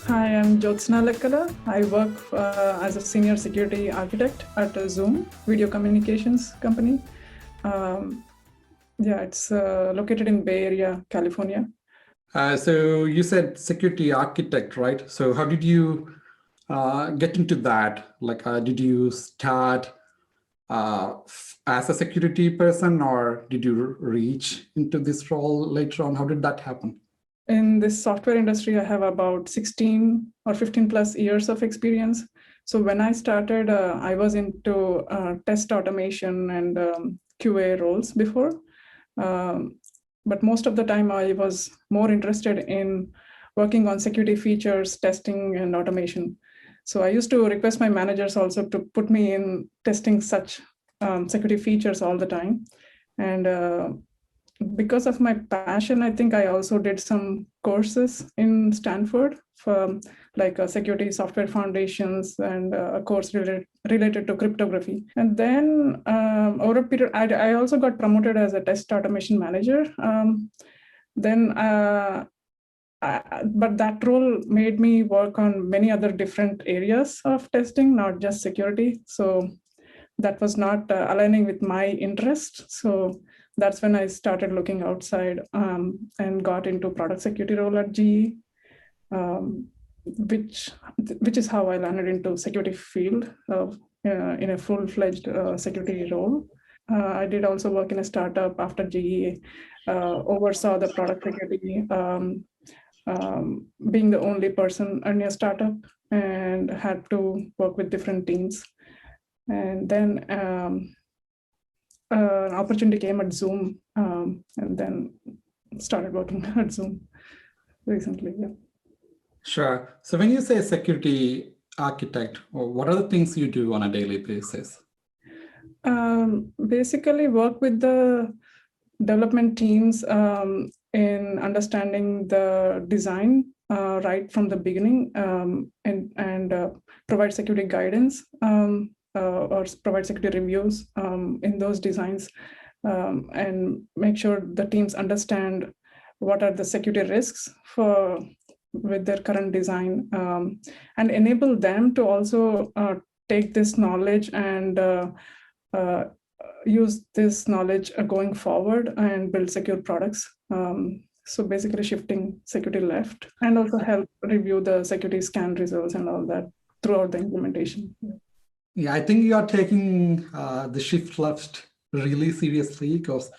Hi, I'm Jyotsna Lekkala. I work as a senior security architect at Zoom video communications company. It's located in Bay Area, California. So you said security architect, right? So how did you get into that? Like, did you start as a security person, or did you reach into this role later on? How did that happen? In this software industry, I have about 16 or 15 plus years of experience. So when I started, I was into test automation and QA roles before. But most of the time, I was more interested in working on security features, testing, and automation. So I used to request my managers also to put me in testing such security features all the time. And because of my passion, I think I also did some courses in Stanford for like security software foundations and a course related to cryptography. And then over a period, I also got promoted as a test automation manager. But that role made me work on many other different areas of testing, not just security. So that was not aligning with my interest. So that's when I started looking outside and got into product security role at GE, which is how I landed into security field in a full-fledged security role. I did also work in a startup after GE, oversaw the product security, being the only person in a startup, and had to work with different teams. And then an opportunity came at Zoom, and then started working at Zoom recently. Yeah. Sure. So when you say security architect, what are the things you do on a daily basis? Basically work with the development teams in understanding the design right from the beginning, and provide security guidance or provide security reviews in those designs, and make sure the teams understand what are the security risks with their current design, and enable them to also take this knowledge and use this knowledge going forward and build secure products. So basically shifting security left, and also help review the security scan results and all that throughout the implementation. Yeah, I think you are taking the shift left really seriously, because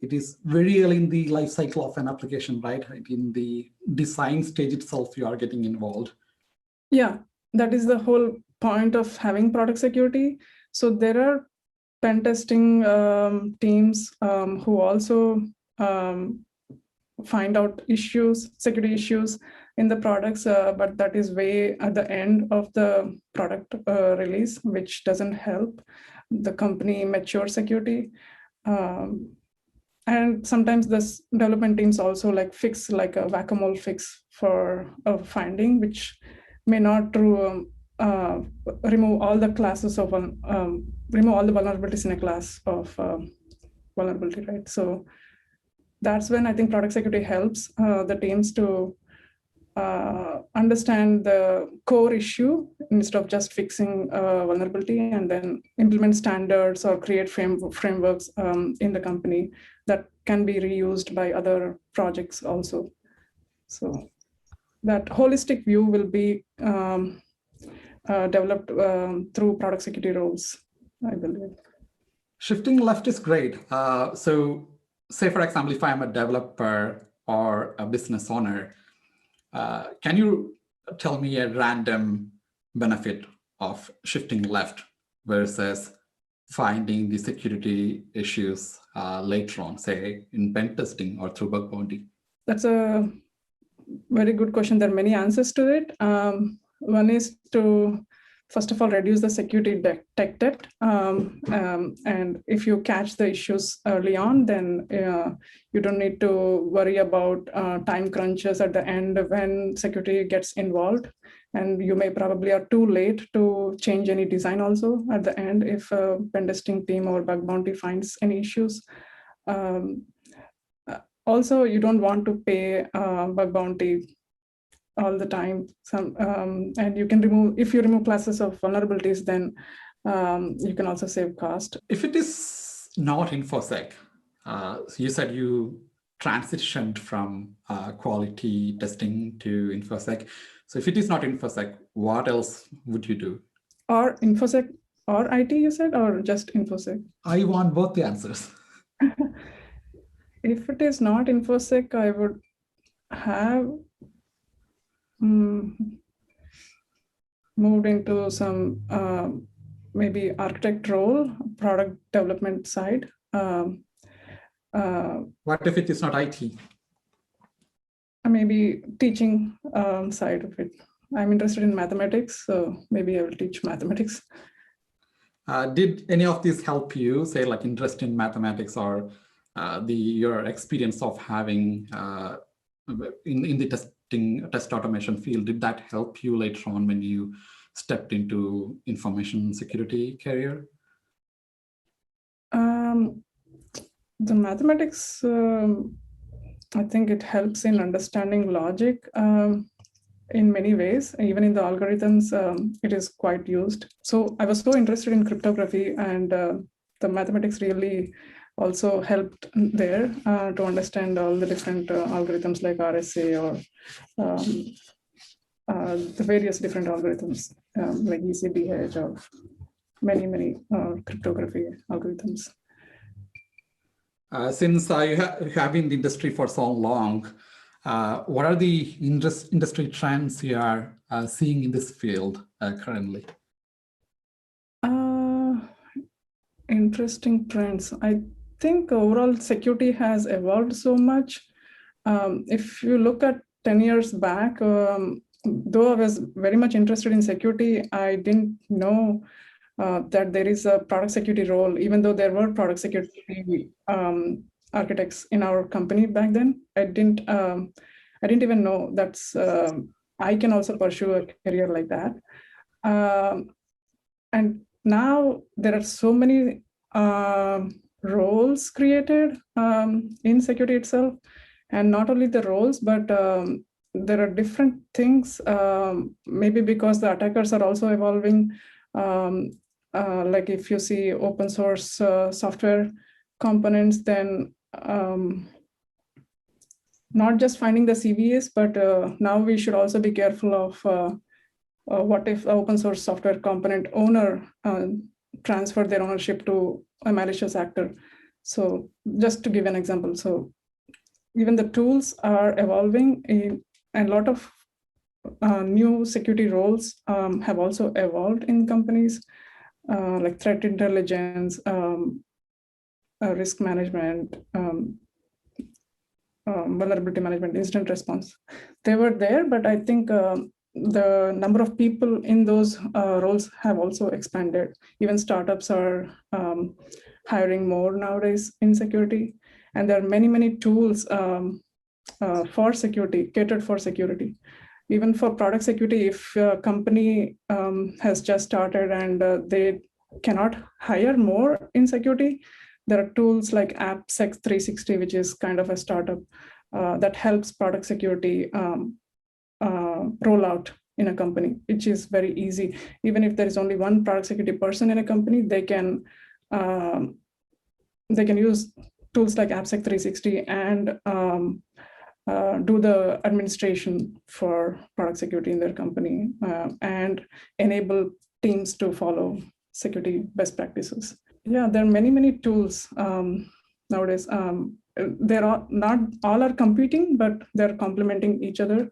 it is very early in the life cycle of an application, right? In the design stage itself, you are getting involved. Yeah, that is the whole point of having product security. So there are pen testing teams who also find out security issues in the products, but that is way at the end of the product release, which doesn't help the company mature security. And sometimes this development teams also fix like a whack-a-mole fix for a finding, which may not remove all the classes of remove all the vulnerabilities in a class of vulnerability, right? So that's when I think product security helps the teams to understand the core issue instead of just fixing vulnerability, and then implement standards or create frameworks in the company that can be reused by other projects also. So that holistic view will be developed through product security roles, I believe. Shifting left is great. So say, for example, if I'm a developer or a business owner, can you tell me a random benefit of shifting left versus finding the security issues later on, say in pen testing or through bug bounty? That's a very good question. There are many answers to it. One is to, first of all, reduce the security tech debt. And if you catch the issues early on, then you don't need to worry about time crunches at the end when security gets involved. And you may probably are too late to change any design also at the end if a pen testing team or bug bounty finds any issues. Also, you don't want to pay bug bounty all the time. And you can remove, if you remove classes of vulnerabilities, then you can also save cost. If it is not InfoSec, you said you transitioned from quality testing to InfoSec. So if it is not InfoSec, what else would you do? Or InfoSec or IT, you said, or just InfoSec? I want both the answers. If it is not InfoSec, I would have moved into some maybe architect role, product development side. What if it is not IT? Maybe teaching side of it. I'm interested in mathematics, so maybe I will teach mathematics. Did any of these help you, say like interest in mathematics or your experience of having in the test automation field, did that help you later on when you stepped into information security career? The mathematics, I think it helps in understanding logic in many ways. Even in the algorithms, it is quite used. So I was so interested in cryptography, and the mathematics really also helped there to understand all the different algorithms like RSA or the various different algorithms like ECDH or many cryptography algorithms. Since you have been in the industry for so long, what are the industry trends you are seeing in this field currently? Interesting trends. I think overall security has evolved so much. If you look at 10 years back, though I was very much interested in security, I didn't know that there is a product security role, even though there were product security architects in our company back then. I didn't even know that's I can also pursue a career like that. And now there are so many roles created in security itself, and not only the roles, but there are different things. Maybe because the attackers are also evolving. Like if you see open source software components, then not just finding the CVEs, but now we should also be careful of what if the open source software component owner transfer their ownership to a malicious actor. So just to give an example, so even the tools are evolving, and a lot of new security roles have also evolved in companies, like threat intelligence, risk management, vulnerability management, incident response. They were there, but I think the number of people in those roles have also expanded. Even startups are hiring more nowadays in security. And there are many tools for security, catered for security. Even for product security, if a company has just started and they cannot hire more in security, there are tools like AppSec 360, which is kind of a startup that helps product security roll out in a company, which is very easy. Even if there is only one product security person in a company, they can use tools like AppSec 360 and do the administration for product security in their company and enable teams to follow security best practices. Yeah, there are many tools nowadays. There are not all are competing, but they're complementing each other.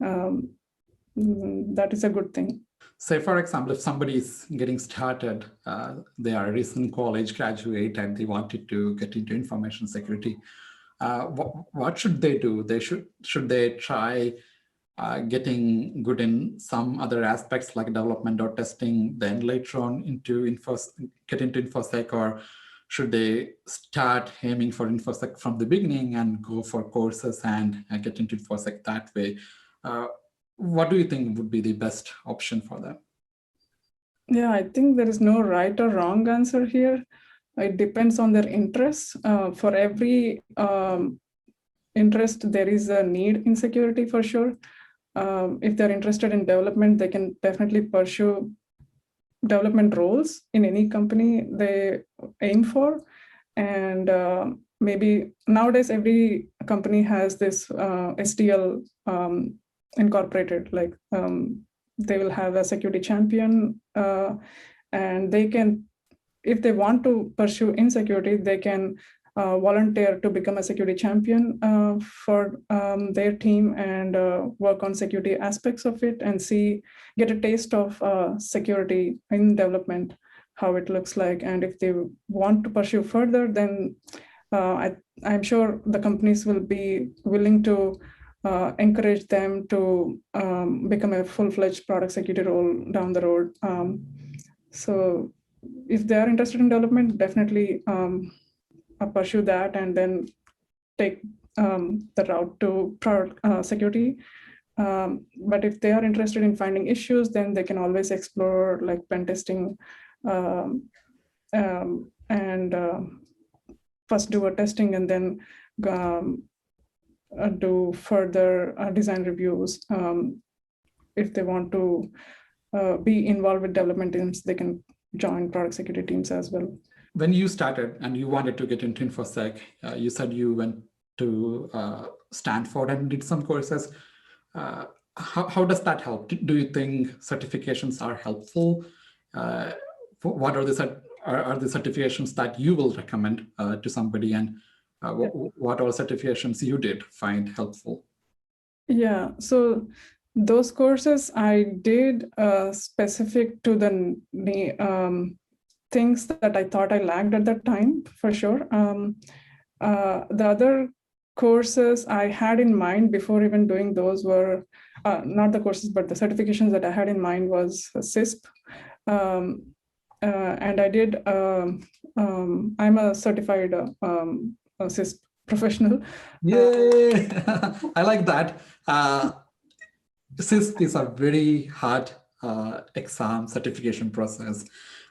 That is a good thing. Say, for example, if somebody is getting started, they are a recent college graduate and they wanted to get into information security, what should they do? Should they try getting good in some other aspects like development or testing, then later on get into InfoSec, or should they start aiming for InfoSec from the beginning and go for courses and get into InfoSec that way? What do you think would be the best option for them? Yeah, I think there is no right or wrong answer here. It depends on their interests. For every interest, there is a need in security for sure. if they're interested in development, they can definitely pursue development roles in any company they aim for. And maybe nowadays every company has this SDL incorporated, like they will have a security champion, and they can, if they want to pursue in security, they can volunteer to become a security champion for their team and work on security aspects of it and get a taste of security in development, how it looks like. And if they want to pursue further, then I'm sure the companies will be willing to encourage them to become a full-fledged product security role down the road. So if they are interested in development, definitely pursue that and then take the route to product security. But if they are interested in finding issues, then they can always explore like pen testing and first do a testing and then do further design reviews. If they want to be involved with development teams, they can join product security teams as well. When you started and you wanted to get into InfoSec, you said you went to Stanford and did some courses. How does that help? Do you think certifications are helpful? What are the certifications that you will recommend to somebody, and what are certifications you did find helpful? Yeah, so those courses I did specific to the things that I thought I lacked at that time, for sure. The other courses I had in mind before even doing those were, not the courses, but the certifications that I had in mind was CISP. And I did, I'm a certified CISP professional. Yay! I like that. CISP is a very hard exam certification process.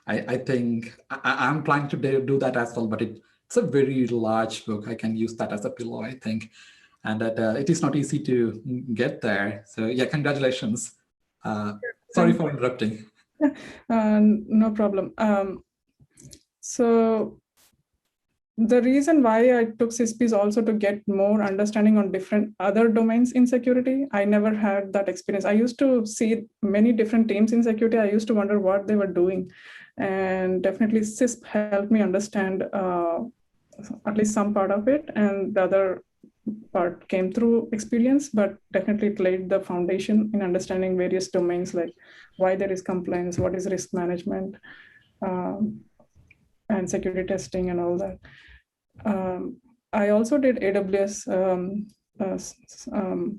I think I'm planning to do that as well, but it's a very large book. I can use that as a pillow, I think. And that it is not easy to get there. So yeah, congratulations. Sorry for interrupting. No problem. So the reason why I took CISP is also to get more understanding on different other domains in security. I never had that experience. I used to see many different teams in security. I used to wonder what they were doing. And definitely CISP helped me understand at least some part of it. And the other part came through experience, but definitely it laid the foundation in understanding various domains, like why there is compliance, what is risk management, and security testing and all that. I also did AWS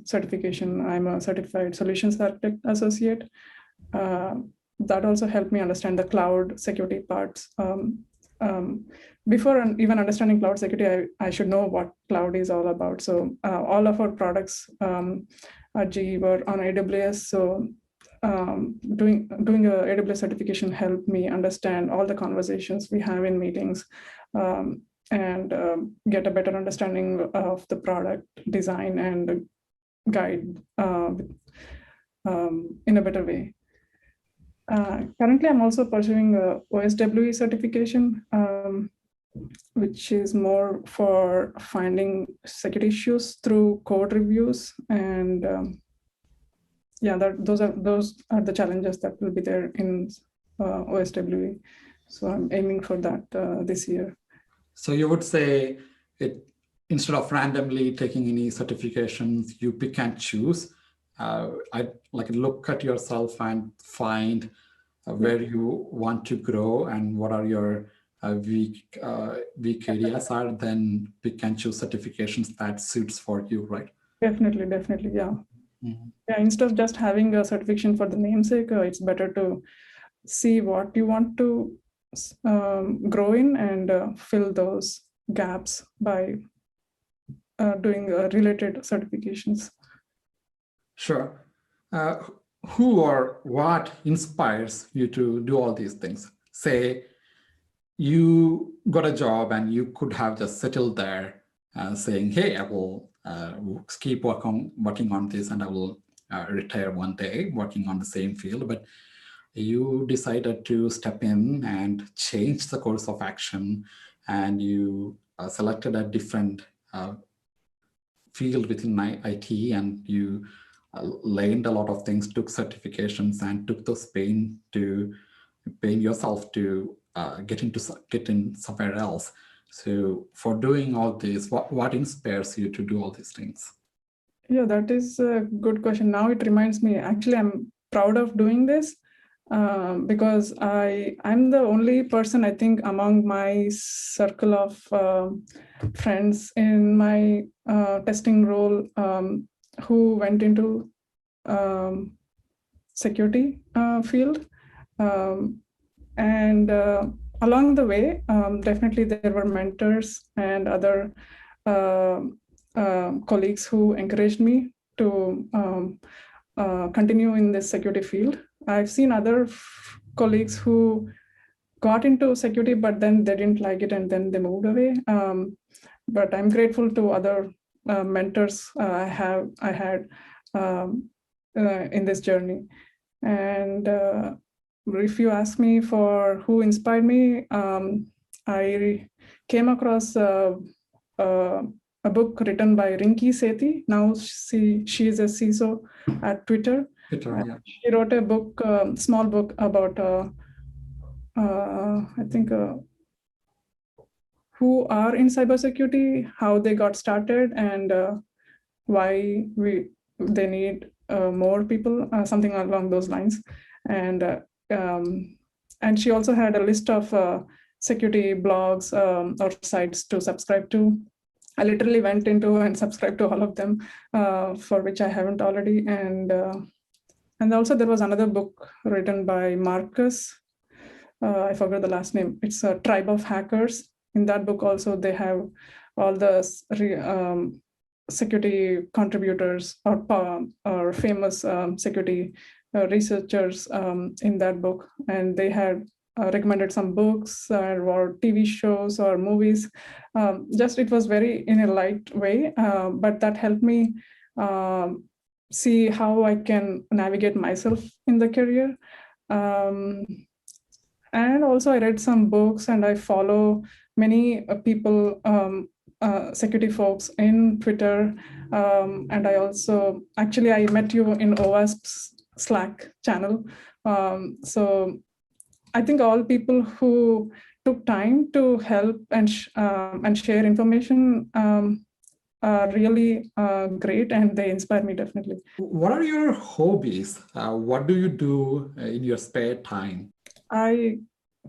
certification. I'm a certified solutions architect associate. That also helped me understand the cloud security parts. Before even understanding cloud security, I should know what cloud is all about. So all of our products at GE were on AWS. So doing a AWS certification helped me understand all the conversations we have in meetings and get a better understanding of the product design and guide in a better way. Currently, I'm also pursuing a OSWE certification, which is more for finding security issues through code reviews. And yeah, those are the challenges that will be there in OSWE. So I'm aiming for that this year. So you would say instead of randomly taking any certifications, you pick and choose. I like look at yourself and find where you want to grow and what are your weak areas are, then pick and choose certifications that suits for you, right? Definitely, yeah. Mm-hmm. Yeah, instead of just having a certification for the namesake, it's better to see what you want to grow in and fill those gaps by doing related certifications. Sure. Who or what inspires you to do all these things? Say you got a job and you could have just settled there saying, hey, I will keep working on this and I will retire one day working on the same field, but you decided to step in and change the course of action, and you selected a different field within IT, and you learned a lot of things, took certifications, and took those pain yourself to get in somewhere else. So for doing all this, what inspires you to do all these things? Yeah, that is a good question. Now it reminds me, actually, I'm proud of doing this because I'm the only person, I think, among my circle of friends in my testing role who went into security field. And along the way, definitely there were mentors and other colleagues who encouraged me to continue in this security field. I've seen other colleagues who got into security, but then they didn't like it and then they moved away. But I'm grateful to other mentors I had in this journey. And if you ask me for who inspired me, I came across a book written by Rinki Sethi. Now she is a CISO at Twitter. Yeah. She wrote a book, small book about I think who are in cybersecurity, how they got started, and why they need more people, something along those lines. And she also had a list of security blogs or sites to subscribe to. I literally went into and subscribed to all of them, for which I haven't already. And also there was another book written by Marcus. I forgot the last name. It's a Tribe of Hackers. In that book also they have all the security contributors or famous security researchers in that book, and they had recommended some books or TV shows or movies. Just it was very in a light way, but that helped me see how I can navigate myself in the career. And also I read some books and I follow many people, security folks in Twitter. And I also, actually I met you in OWASP's Slack channel. So I think all people who took time to help and share information are really great, and they inspire me definitely. What are your hobbies? What do you do in your spare time? I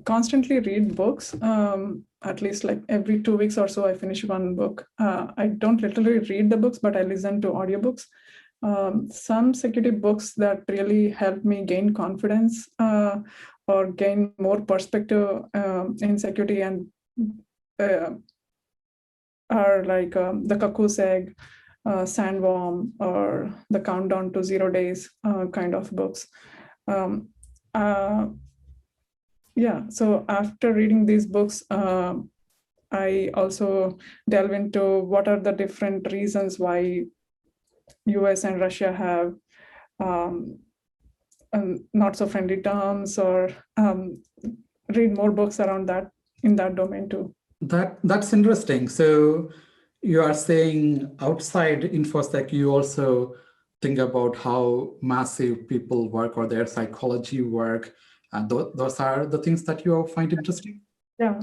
constantly read books. At least like every 2 weeks or so, I finish one book. I don't literally read the books, but I listen to audiobooks. Some security books that really help me gain confidence or gain more perspective in security and are like The Cuckoo's Egg, Sandworm, or The Countdown to 0 Days kind of books. Yeah, so after reading these books, I also delve into what are the different reasons why US and Russia have not so friendly terms, or read more books around that in that domain too. That's interesting. So you are saying outside InfoSec, you also think about how massive people work or their psychology work. And those are the things that you find interesting? Yeah,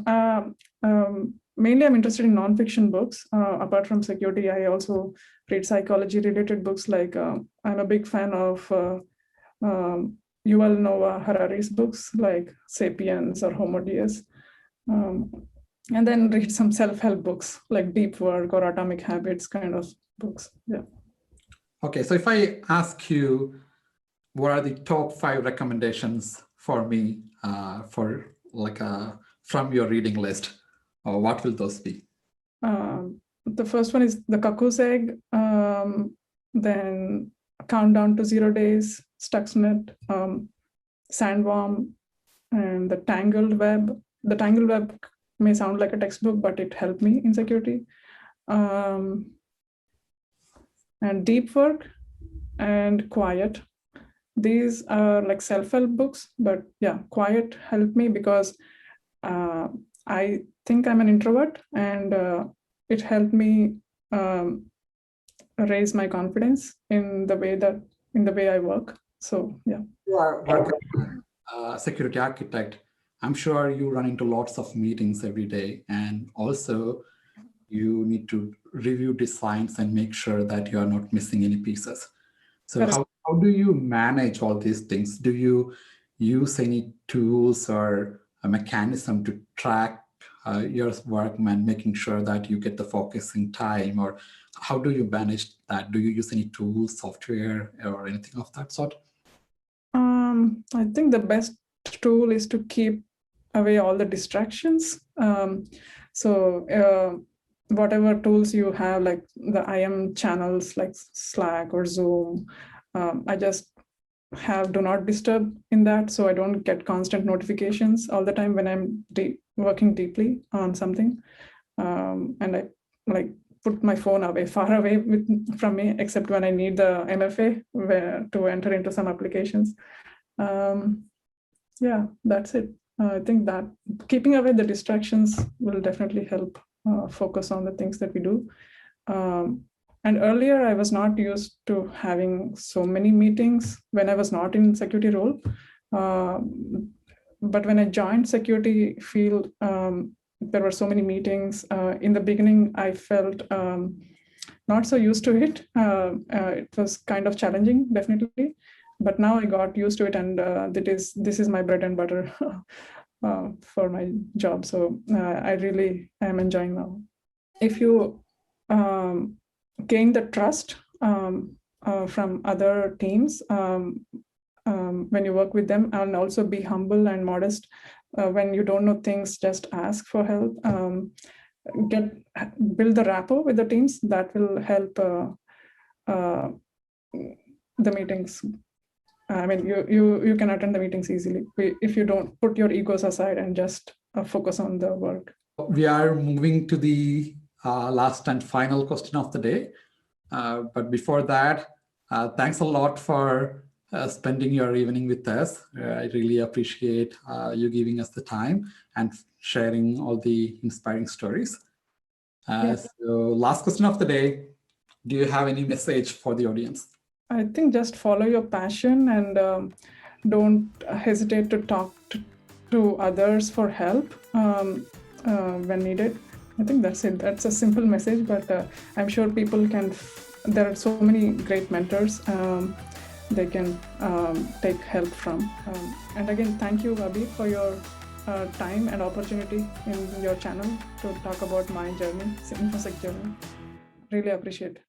mainly I'm interested in nonfiction books. Apart from security, I also read psychology related books. Like I'm a big fan of Yuval Noah Harari's books like Sapiens or Homo Deus. And then read some self-help books like Deep Work or Atomic Habits kind of books. Yeah. Okay, so if I ask you, what are the top 5 recommendations for me from your reading list, or what will those be? The first one is The Cuckoo's Egg, then Countdown to 0 Days, Stuxnet, Sandworm, and The Tangled Web. The Tangled Web may sound like a textbook, but it helped me in security. And Deep Work, and Quiet. These are like self-help books, but yeah, Quiet helped me because I think I'm an introvert, and it helped me raise my confidence in the way I work. So yeah. You are working security architect. I'm sure you run into lots of meetings every day, and also you need to review designs and make sure that you are not missing any pieces. So how do you manage all these things? Do you use any tools or a mechanism to track your work and making sure that you get the focusing time? Or how do you manage that? Do you use any tools, software, or anything of that sort? I think the best tool is to keep away all the distractions. Whatever tools you have, like the IM channels like Slack or Zoom, I just have do not disturb in that, so I don't get constant notifications all the time when I'm working deeply on something. And I like put my phone away, far away from me, except when I need the MFA to enter into some applications. Yeah, that's it. I think that keeping away the distractions will definitely help focus on the things that we do. And earlier, I was not used to having so many meetings when I was not in security role. But when I joined security field, there were so many meetings. In the beginning, I felt not so used to it. It was kind of challenging, definitely. But now I got used to it, and this is my bread and butter for my job. So I really am enjoying now. If you gain the trust from other teams when you work with them, and also be humble and modest. When you don't know things, just ask for help. Build the rapport with the teams. That will help the meetings. I mean, you can attend the meetings easily if you don't put your egos aside and just focus on the work. We are moving to the last and final question of the day. But before that, thanks a lot for spending your evening with us. I really appreciate you giving us the time and sharing all the inspiring stories. Yes. So last question of the day, do you have any message for the audience? I think just follow your passion and don't hesitate to talk to others for help when needed. I think that's it. That's a simple message, but I'm sure people can. There are so many great mentors they can take help from. And again, thank you, Abhi, for your time and opportunity in your channel to talk about my journey, InfoSec journey. Really appreciate it.